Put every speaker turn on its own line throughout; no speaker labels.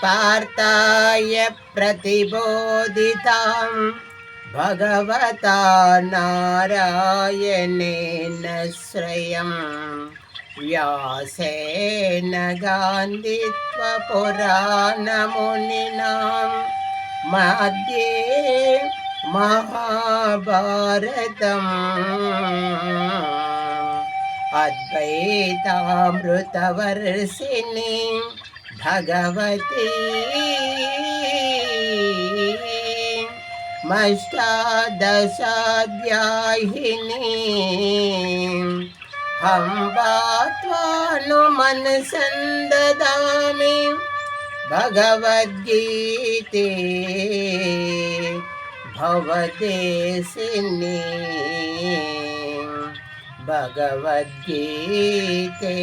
पार्थाय प्रतिबोधितां भगवता नारायणेन स्वयं व्यासेन गान्धित्वपुराणमुनिनां मध्ये महाभारतम् अद्वैतामृतवर्षिणी भगवती मष्टादशाध्यायिनी अम्ब त्वानुमनसन्ददामि भगवद्गीते भवदेशिनी भगवद्गीते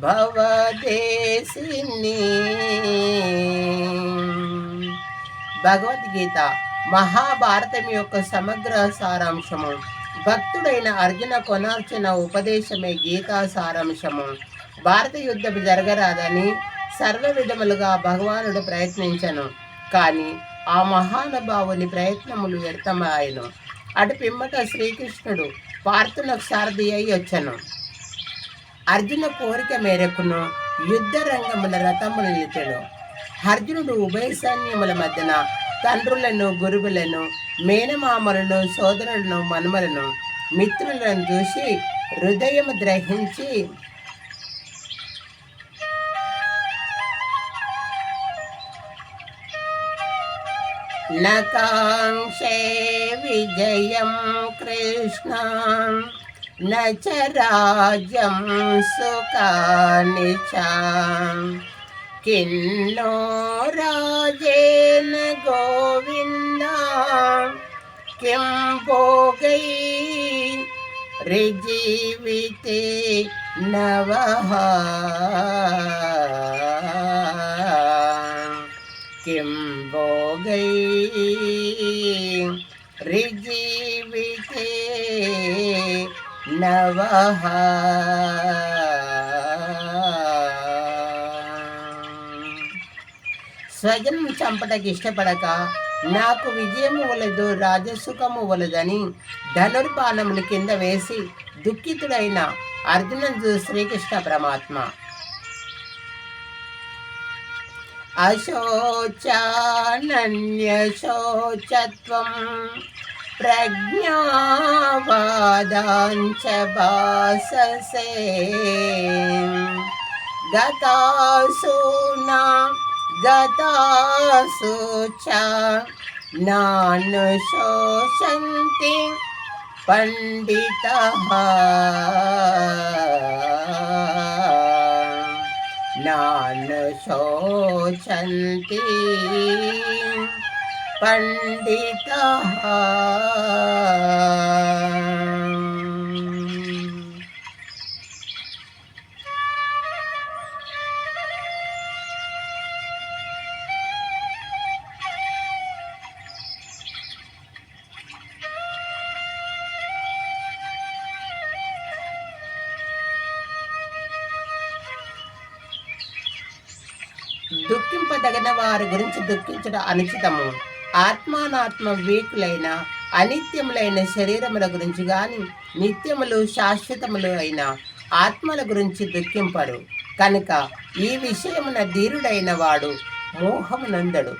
భవదేశిని. భగవద్గీత మహాభారతం యొక్క సమగ్ర సారాంశము. భక్తుడైన అర్జున కొనార్చిన ఉపదేశమే గీతా సారాంశము. భారత యుద్ధం జరగరాదని సర్వ విధములుగా భగవానుడు ప్రయత్నించను, కానీ ఆ మహానుభావుని ప్రయత్నములు వ్యర్థమాయను. అటు పిమ్మట శ్రీకృష్ణుడు పార్థునకు సారథి అయి వచ్చను. అర్జున కోరిక మేరకును యుద్ధ రంగముల రథములు నిలిచెను. అర్జునుడు ఉభయ సైన్యముల మధ్యన తండ్రులను, గురువులను, మేనమామలను, సోదరులను, మనుమలను, మిత్రులను చూసి హృదయము గ్రహించి నకాంక్షే విజయం కృష్ణ न च राज्यं सुखानि च किन्नो राजेन गोविन्द किं भोगै ऋजीविते नवः किं भोगै ऋजीविते నవః. స్వజనం చంపటకు ఇష్టపడక నాకు విజయము వలదు, రాజసుఖము వలదని ధనుర్బాణములు కింద వేసి దుఃఖితుడైన అర్జునుడు శ్రీకృష్ణ పరమాత్మ అశోచానన్యశోచత్వం ప్రజ్ఞావాదాంచ భాససే గతాసు చ నానుశోషంతి పండితః నానుశోషంతి పండితః. దుఃఖింపదగిన వారి గురించి దుఃఖించడం అనుచితము. ఆత్మానాత్మ వీకులైన అనిత్యములైన శరీరముల గురించి గాని నిత్యములు శాశ్వతములు అయిన ఆత్మల గురించి దుఃఖింపరు. కనుక ఈ విషయమున ధీరుడైన వాడు మోహమునందడు.